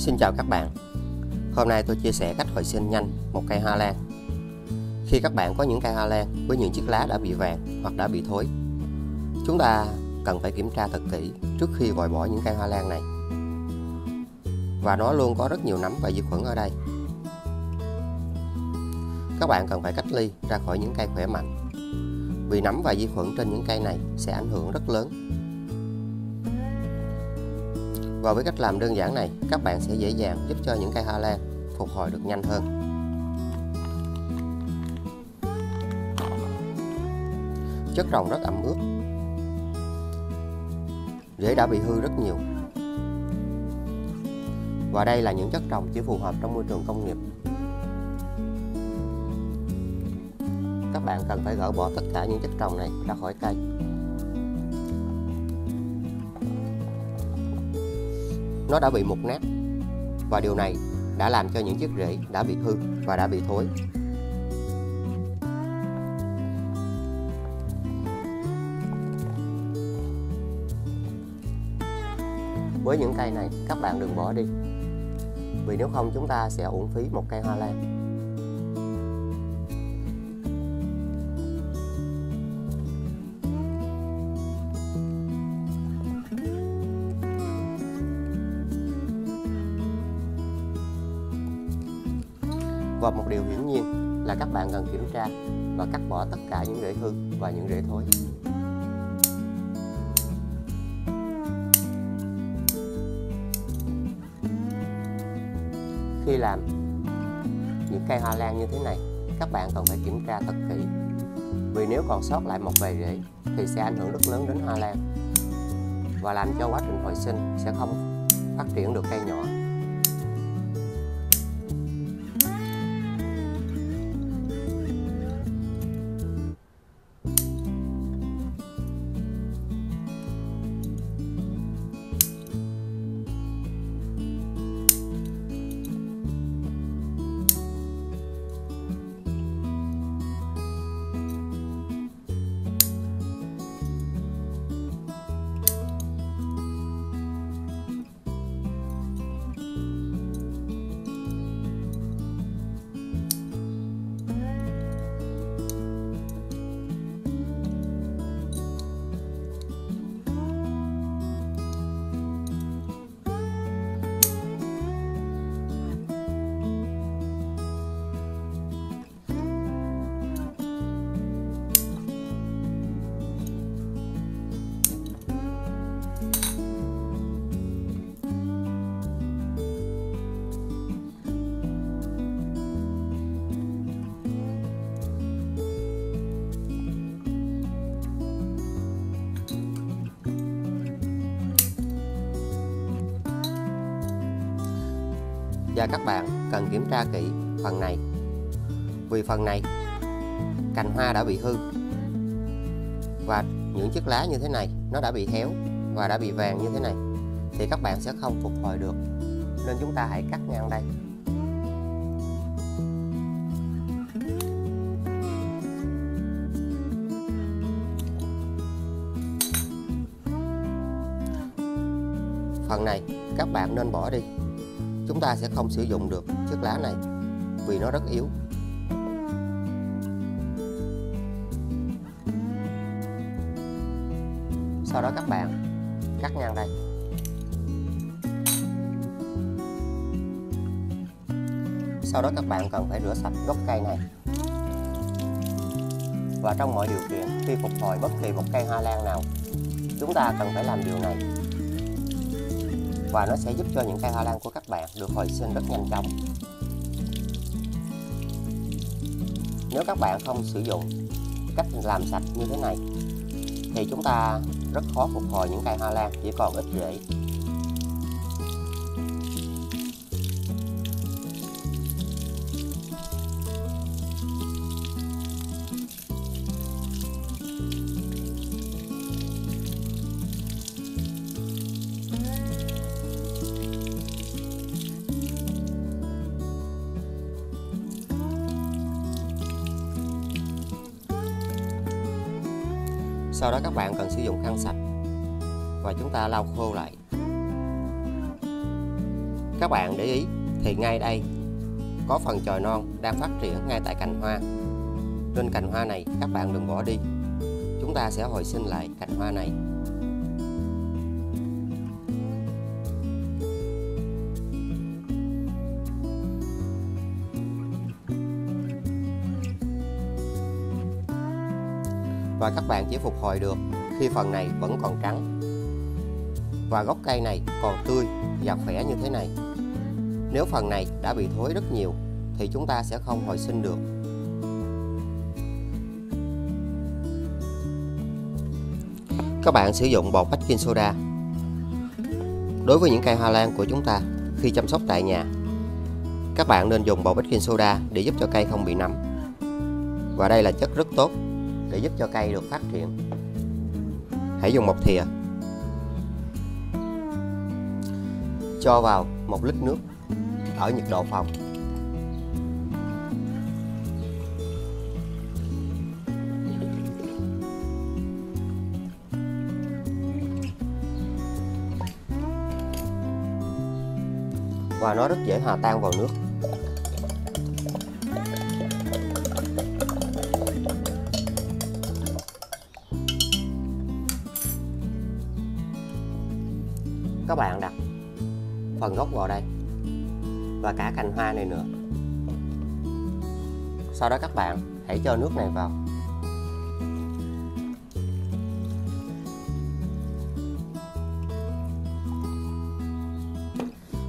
Xin chào các bạn. Hôm nay tôi chia sẻ cách hồi sinh nhanh một cây hoa lan. Khi các bạn có những cây hoa lan với những chiếc lá đã bị vàng hoặc đã bị thối, chúng ta cần phải kiểm tra thật kỹ trước khi vội bỏ những cây hoa lan này. Và nó luôn có rất nhiều nấm và vi khuẩn ở đây. Các bạn cần phải cách ly ra khỏi những cây khỏe mạnh, vì nấm và vi khuẩn trên những cây này sẽ ảnh hưởng rất lớn. Và với cách làm đơn giản này, các bạn sẽ dễ dàng giúp cho những cây hoa lan phục hồi được nhanh hơn. Chất trồng rất ẩm ướt, rễ đã bị hư rất nhiều. Và đây là những chất trồng chỉ phù hợp trong môi trường công nghiệp. Các bạn cần phải gỡ bỏ tất cả những chất trồng này ra khỏi cây. Nó đã bị mục nát, và điều này đã làm cho những chiếc rễ đã bị hư và đã bị thối. Với những cây này, các bạn đừng bỏ đi, vì nếu không chúng ta sẽ uổng phí một cây hoa lan. Và một điều hiển nhiên là các bạn cần kiểm tra và cắt bỏ tất cả những rễ hư và những rễ thối. Khi làm những cây hoa lan như thế này, các bạn cần phải kiểm tra thật kỹ, vì nếu còn sót lại một vài rễ thì sẽ ảnh hưởng rất lớn đến hoa lan và làm cho quá trình hồi sinh sẽ không phát triển được cây nhỏ. Và các bạn cần kiểm tra kỹ phần này, vì phần này cành hoa đã bị hư và những chiếc lá như thế này nó đã bị héo và đã bị vàng như thế này thì các bạn sẽ không phục hồi được, nên chúng ta hãy cắt ngang đây. Phần này các bạn nên bỏ đi, chúng ta sẽ không sử dụng được chiếc lá này vì nó rất yếu. Sau đó các bạn cắt ngang đây. Sau đó các bạn cần phải rửa sạch gốc cây này. Và trong mọi điều kiện, khi phục hồi bất kỳ một cây hoa lan nào, chúng ta cần phải làm điều này. Và nó sẽ giúp cho những cây hoa lan của các bạn được hồi sinh rất nhanh chóng. Nếu các bạn không sử dụng cách làm sạch như thế này thì chúng ta rất khó phục hồi những cây hoa lan chỉ còn ít rễ. Sau đó các bạn cần sử dụng khăn sạch và chúng ta lau khô lại. Các bạn để ý thì ngay đây có phần chồi non đang phát triển ngay tại cành hoa. Nên cành hoa này các bạn đừng bỏ đi. Chúng ta sẽ hồi sinh lại cành hoa này. Và các bạn chỉ phục hồi được khi phần này vẫn còn trắng và gốc cây này còn tươi và khỏe như thế này. Nếu phần này đã bị thối rất nhiều thì chúng ta sẽ không hồi sinh được. Các bạn sử dụng bột baking soda. Đối với những cây hoa lan của chúng ta, khi chăm sóc tại nhà, các bạn nên dùng bột baking soda để giúp cho cây không bị nấm. Và đây là chất rất tốt để giúp cho cây được phát triển. Hãy dùng một thìa, cho vào 1 lít nước ở nhiệt độ phòng. Và nó rất dễ hòa tan vào nước. Các bạn đặt phần gốc vào đây và cả cành hoa này nữa. Sau đó các bạn hãy cho nước này vào.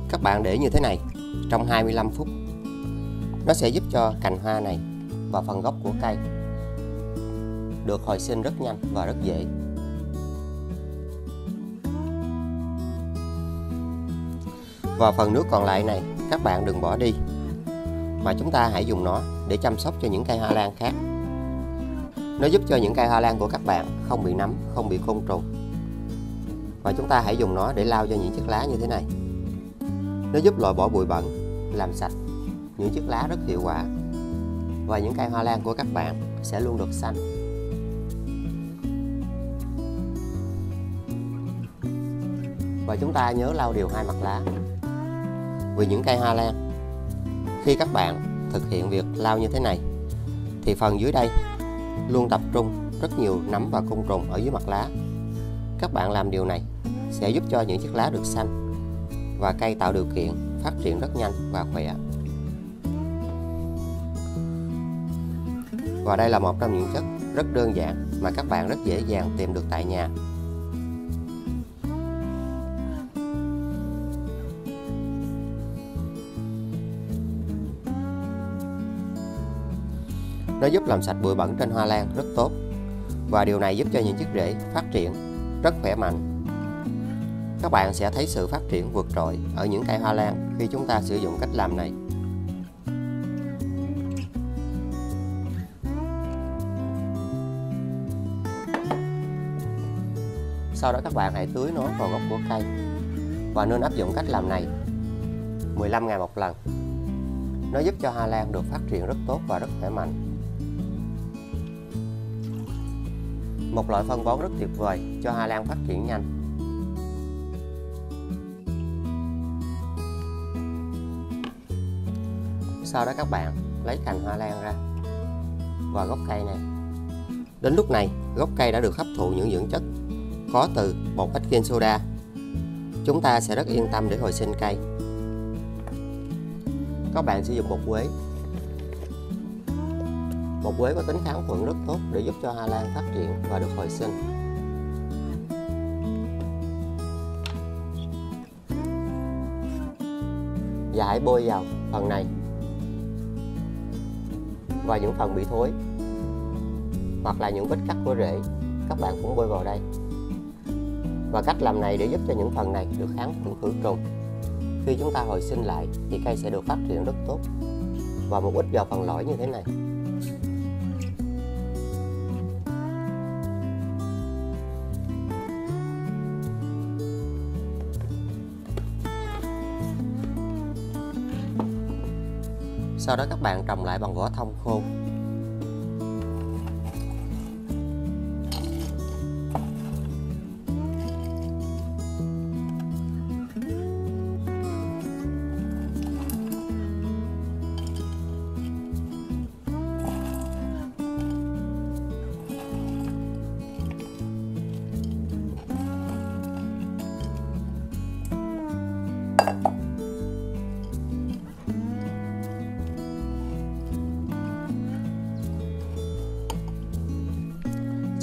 Các bạn để như thế này trong 25 phút. Nó sẽ giúp cho cành hoa này và phần gốc của cây được hồi sinh rất nhanh và rất dễ. Và phần nước còn lại này các bạn đừng bỏ đi, mà chúng ta hãy dùng nó để chăm sóc cho những cây hoa lan khác. Nó giúp cho những cây hoa lan của các bạn không bị nấm, không bị côn trùng. Và chúng ta hãy dùng nó để lau cho những chiếc lá như thế này. Nó giúp loại bỏ bụi bẩn, làm sạch những chiếc lá rất hiệu quả. Và những cây hoa lan của các bạn sẽ luôn được xanh. Và chúng ta nhớ lau đều 2 mặt lá. Vì những cây hoa lan, khi các bạn thực hiện việc lau như thế này thì phần dưới đây luôn tập trung rất nhiều nấm và côn trùng ở dưới mặt lá. Các bạn làm điều này sẽ giúp cho những chiếc lá được xanh và cây tạo điều kiện phát triển rất nhanh và khỏe. Và đây là một trong những chất rất đơn giản mà các bạn rất dễ dàng tìm được tại nhà. Nó giúp làm sạch bụi bẩn trên hoa lan rất tốt. Và điều này giúp cho những chiếc rễ phát triển rất khỏe mạnh. Các bạn sẽ thấy sự phát triển vượt trội ở những cây hoa lan khi chúng ta sử dụng cách làm này. Sau đó các bạn hãy tưới nó vào gốc của cây. Và nên áp dụng cách làm này 15 ngày một lần. Nó giúp cho hoa lan được phát triển rất tốt và rất khỏe mạnh. Một loại phân bón rất tuyệt vời cho hoa lan phát triển nhanh. Sau đó các bạn lấy cành hoa lan ra và gốc cây này. Đến lúc này gốc cây đã được hấp thụ những dưỡng chất có từ bột baking soda. Chúng ta sẽ rất yên tâm để hồi sinh cây. Các bạn sử dụng bột quế. Bột quế có tính kháng khuẩn rất tốt để giúp cho hoa lan phát triển và được hồi sinh. Và hãy bôi vào phần này và những phần bị thối hoặc là những vết cắt của rễ, các bạn cũng bôi vào đây. Và cách làm này để giúp cho những phần này được kháng khuẩn khử trùng. Khi chúng ta hồi sinh lại thì cây sẽ được phát triển rất tốt. Và một ít vào phần lõi như thế này. Sau đó các bạn trồng lại bằng vỏ thông khô.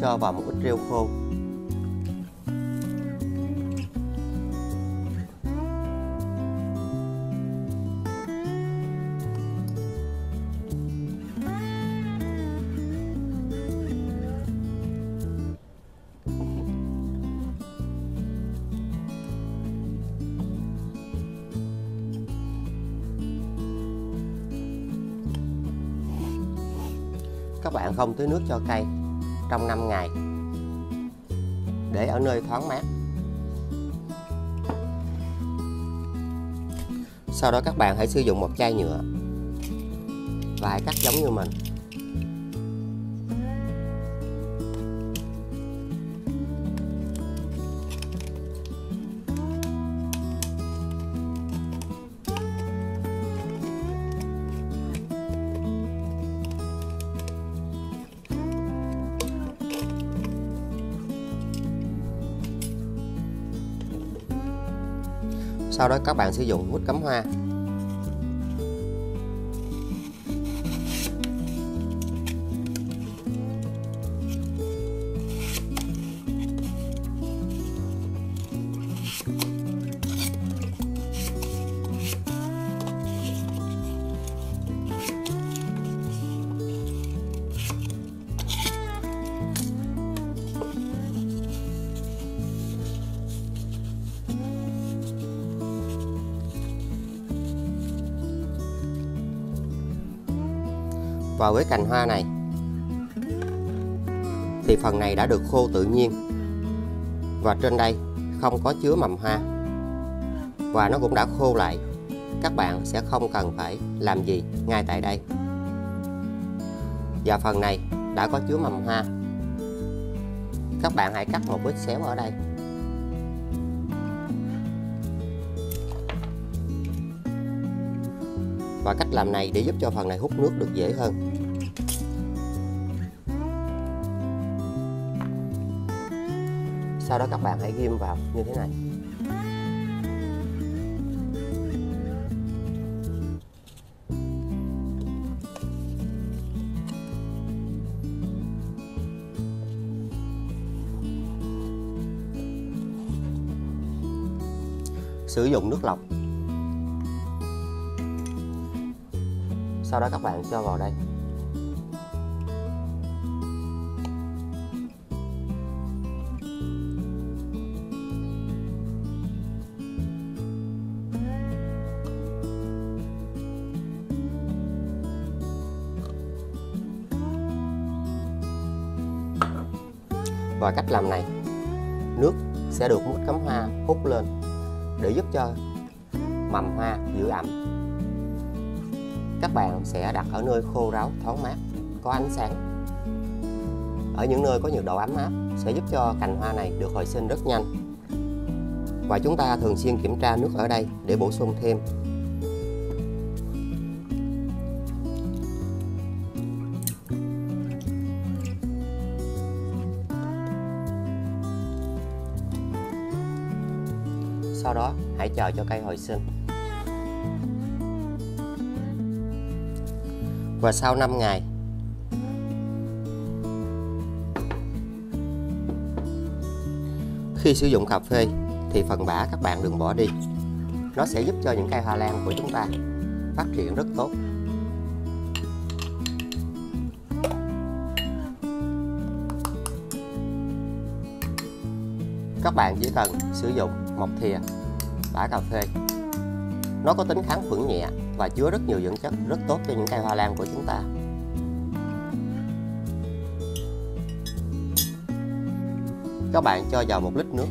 Cho vào một ít rêu khô. Các bạn không tưới nước cho cây trong 5 ngày, để ở nơi thoáng mát. Sau đó các bạn hãy sử dụng một chai nhựa và hãy cắt giống như mình. Sau đó các bạn sử dụng mút cắm hoa. Và với cành hoa này thì phần này đã được khô tự nhiên, và trên đây không có chứa mầm hoa và nó cũng đã khô lại. Các bạn sẽ không cần phải làm gì ngay tại đây. Và phần này đã có chứa mầm hoa. Các bạn hãy cắt một vết xéo ở đây. Và cách làm này để giúp cho phần này hút nước được dễ hơn. Sau đó các bạn hãy ghim vào như thế này. Sử dụng nước lọc. Sau đó các bạn cho vào đây. Và cách làm này, nước sẽ được mút cắm hoa hút lên để giúp cho mầm hoa giữ ẩm. Các bạn sẽ đặt ở nơi khô ráo, thoáng mát, có ánh sáng. Ở những nơi có nhiệt độ ấm áp sẽ giúp cho cành hoa này được hồi sinh rất nhanh. Và chúng ta thường xuyên kiểm tra nước ở đây để bổ sung thêm. Sau đó hãy chờ cho cây hồi sinh. Và sau 5 ngày, khi sử dụng cà phê thì phần bã các bạn đừng bỏ đi. Nó sẽ giúp cho những cây hoa lan của chúng ta phát triển rất tốt. Các bạn chỉ cần sử dụng một thìa bã cà phê. Nó có tính kháng khuẩn nhẹ và chứa rất nhiều dưỡng chất rất tốt cho những cây hoa lan của chúng ta. Các bạn cho vào 1 lít nước.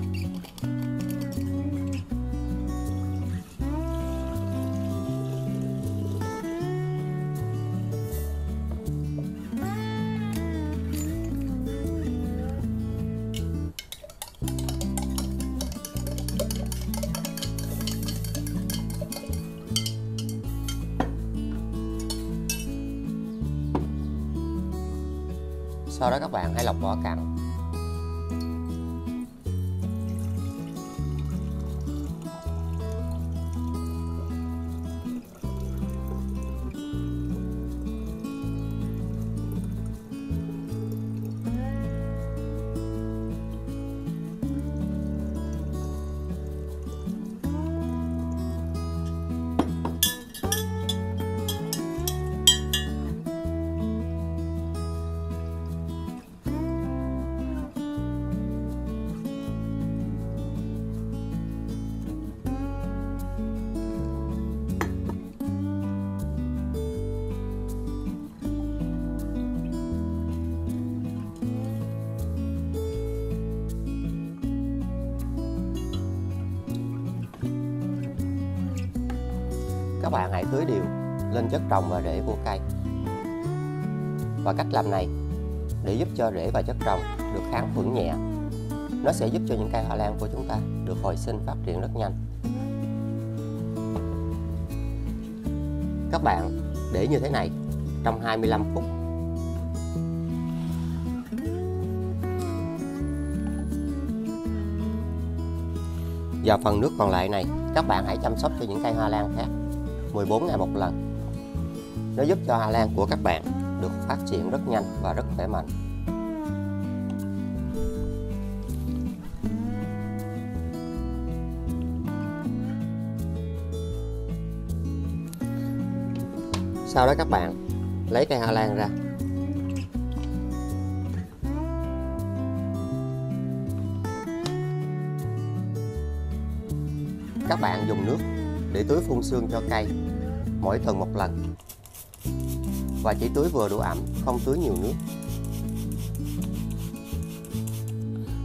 Sau đó các bạn hãy lọc vỏ cặn. các bạn hãy tưới đều lên chất trồng và rễ của cây. Và cách làm này để giúp cho rễ và chất trồng được kháng khuẩn nhẹ, nó sẽ giúp cho những cây hoa lan của chúng ta được hồi sinh phát triển rất nhanh. Các bạn để như thế này trong 25 phút. Và phần nước còn lại này, các bạn hãy chăm sóc cho những cây hoa lan khác 14 ngày một lần. Nó giúp cho hoa lan của các bạn được phát triển rất nhanh và rất khỏe mạnh. Sau đó các bạn lấy cây hoa lan ra. Các bạn dùng nước để tưới phun sương cho cây mỗi tuần một lần. Và chỉ tưới vừa đủ ẩm, không tưới nhiều nước.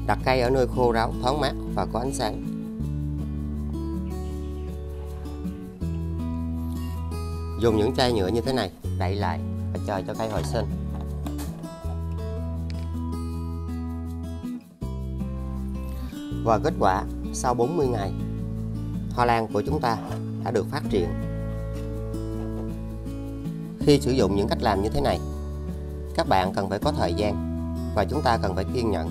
Đặt cây ở nơi khô ráo, thoáng mát và có ánh sáng. Dùng những chai nhựa như thế này đậy lại và chờ cho cây hồi sinh. Và kết quả sau 40 ngày, hoa lan của chúng ta đã được phát triển. Khi sử dụng những cách làm như thế này, các bạn cần phải có thời gian và chúng ta cần phải kiên nhẫn.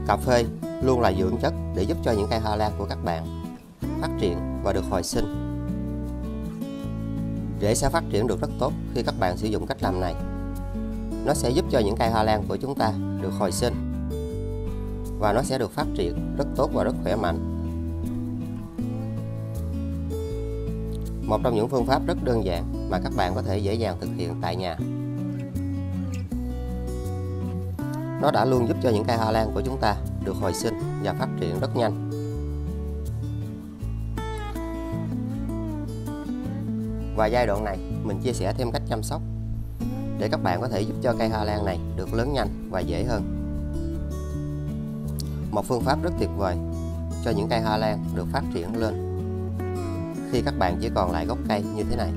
Cà phê luôn là dưỡng chất để giúp cho những cây hoa lan của các bạn phát triển và được hồi sinh. Rễ sẽ phát triển được rất tốt khi các bạn sử dụng cách làm này. Nó sẽ giúp cho những cây hoa lan của chúng ta được hồi sinh và nó sẽ được phát triển rất tốt và rất khỏe mạnh. Một trong những phương pháp rất đơn giản mà các bạn có thể dễ dàng thực hiện tại nhà. Nó đã luôn giúp cho những cây hoa lan của chúng ta được hồi sinh và phát triển rất nhanh. Và giai đoạn này mình chia sẻ thêm cách chăm sóc để các bạn có thể giúp cho cây hoa lan này được lớn nhanh và dễ hơn. Một phương pháp rất tuyệt vời cho những cây hoa lan được phát triển lên khi các bạn chỉ còn lại gốc cây như thế này.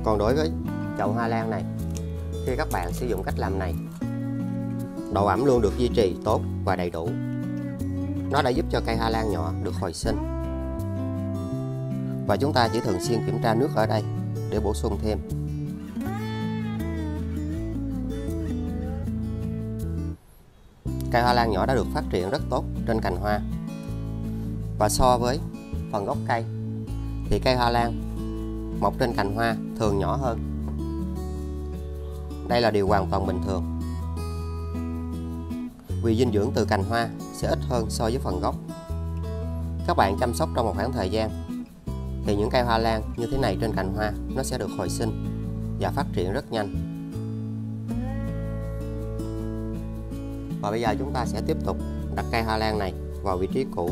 Còn đối với chậu hoa lan này, khi các bạn sử dụng cách làm này, độ ẩm luôn được duy trì tốt và đầy đủ. Nó đã giúp cho cây hoa lan nhỏ được hồi sinh. Và chúng ta chỉ thường xuyên kiểm tra nước ở đây để bổ sung thêm. Cây hoa lan nhỏ đã được phát triển rất tốt trên cành hoa. Và so với phần gốc cây thì cây hoa lan mọc trên cành hoa thường nhỏ hơn. Đây là điều hoàn toàn bình thường, vì dinh dưỡng từ cành hoa sẽ ít hơn so với phần gốc. Các bạn chăm sóc trong một khoảng thời gian thì những cây hoa lan như thế này trên cành hoa nó sẽ được hồi sinh và phát triển rất nhanh. Và bây giờ chúng ta sẽ tiếp tục đặt cây hoa lan này vào vị trí cũ.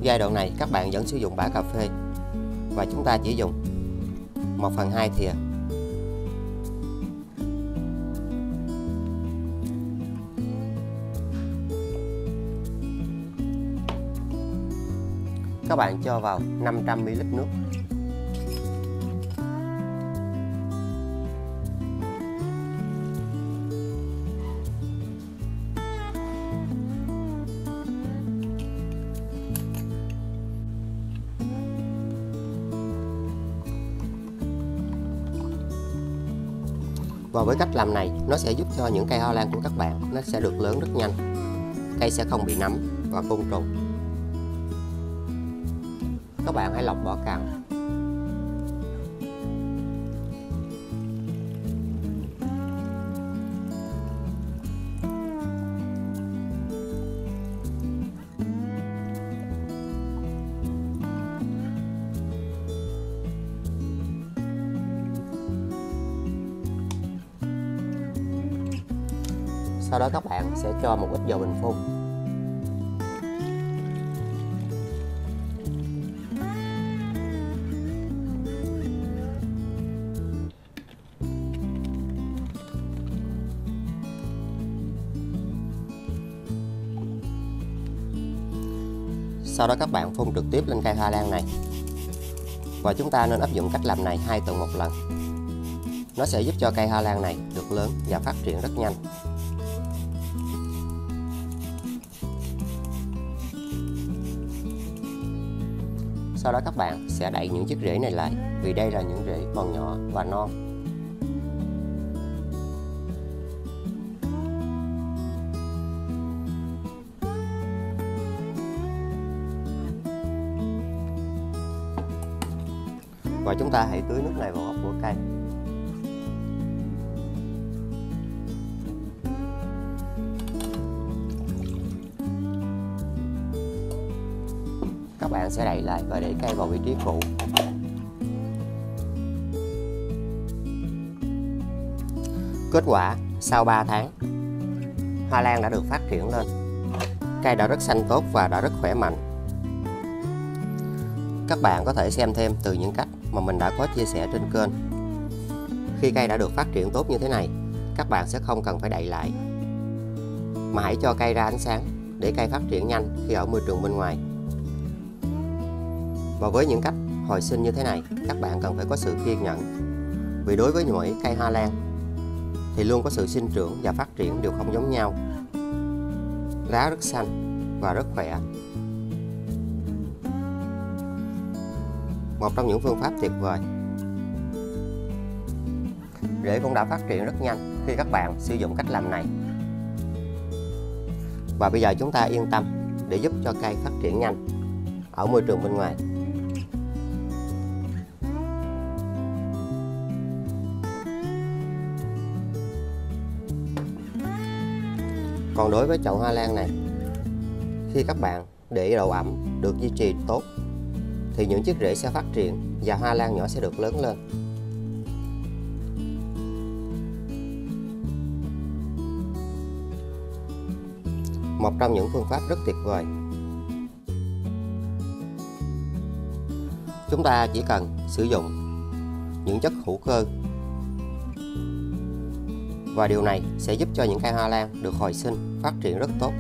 Giai đoạn này các bạn vẫn sử dụng bã cà phê và chúng ta chỉ dùng 1/2 thìa. Các bạn cho vào 500 ml nước. Và với cách làm này, nó sẽ giúp cho những cây hoa lan của các bạn nó sẽ được lớn rất nhanh. Cây sẽ không bị nấm và côn trùng. Các bạn hãy lọc vỏ cành. Sau đó các bạn sẽ cho một ít dầu bình phun. Sau đó các bạn phun trực tiếp lên cây hoa lan này. Và chúng ta nên áp dụng cách làm này 2 tuần một lần. Nó sẽ giúp cho cây hoa lan này được lớn và phát triển rất nhanh. Sau đó các bạn sẽ đậy những chiếc rễ này lại, vì đây là những rễ còn nhỏ và non. Và chúng ta hãy tưới nước này vào gốc của cây. Các bạn sẽ đậy lại và để cây vào vị trí cũ. Kết quả sau 3 tháng, hoa lan đã được phát triển lên. Cây đã rất xanh tốt và đã rất khỏe mạnh. Các bạn có thể xem thêm từ những cách mà mình đã có chia sẻ trên kênh. Khi cây đã được phát triển tốt như thế này, các bạn sẽ không cần phải đậy lại, mà hãy cho cây ra ánh sáng để cây phát triển nhanh khi ở môi trường bên ngoài. Và với những cách hồi sinh như thế này, các bạn cần phải có sự kiên nhẫn, vì đối với mỗi cây hoa lan thì luôn có sự sinh trưởng và phát triển đều không giống nhau. Lá rất xanh và rất khỏe. Một trong những phương pháp tuyệt vời. Rễ cũng đã phát triển rất nhanh khi các bạn sử dụng cách làm này. Và bây giờ chúng ta yên tâm để giúp cho cây phát triển nhanh ở môi trường bên ngoài. Còn đối với chậu hoa lan này, khi các bạn để độ ẩm được duy trì tốt thì những chiếc rễ sẽ phát triển và hoa lan nhỏ sẽ được lớn lên. Một trong những phương pháp rất tuyệt vời. Chúng ta chỉ cần sử dụng những chất hữu cơ, và điều này sẽ giúp cho những cây hoa lan được hồi sinh, phát triển rất tốt.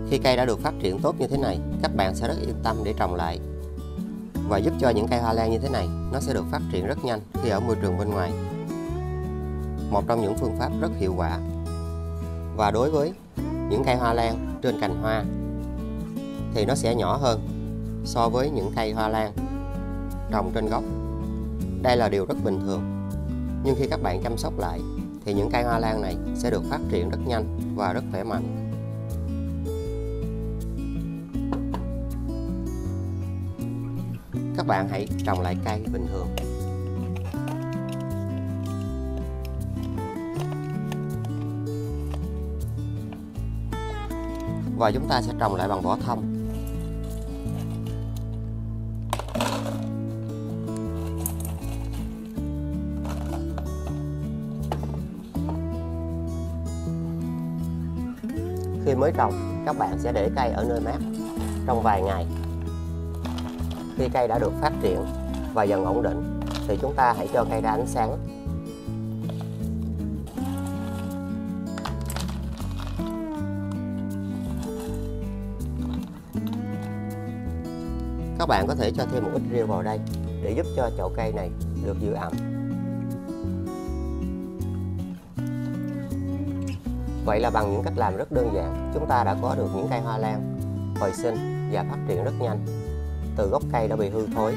Khi cây đã được phát triển tốt như thế này, các bạn sẽ rất yên tâm để trồng lại, và giúp cho những cây hoa lan như thế này nó sẽ được phát triển rất nhanh khi ở môi trường bên ngoài. Một trong những phương pháp rất hiệu quả. Và đối với những cây hoa lan trên cành hoa thì nó sẽ nhỏ hơn so với những cây hoa lan trồng trên gốc. Đây là điều rất bình thường. Nhưng khi các bạn chăm sóc lại thì những cây hoa lan này sẽ được phát triển rất nhanh và rất khỏe mạnh. Các bạn hãy trồng lại cây bình thường. Và chúng ta sẽ trồng lại bằng vỏ thông. Khi mới trồng, các bạn sẽ để cây ở nơi mát trong vài ngày. Khi cây đã được phát triển và dần ổn định thì chúng ta hãy cho cây ra ánh sáng. Các bạn có thể cho thêm một ít rêu vào đây để giúp cho chậu cây này được giữ ẩm. Vậy là bằng những cách làm rất đơn giản, chúng ta đã có được những cây hoa lan hồi sinh và phát triển rất nhanh từ gốc cây đã bị hư thối.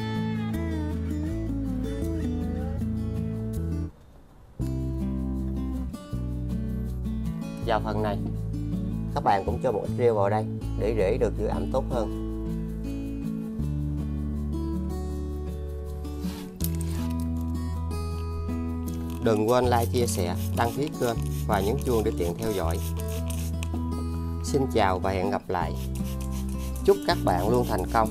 Vào phần này, các bạn cũng cho một ít rêu vào đây để rễ được giữ ẩm tốt hơn. Đừng quên like, chia sẻ, đăng ký kênh và nhấn chuông để tiện theo dõi. Xin chào và hẹn gặp lại. Chúc các bạn luôn thành công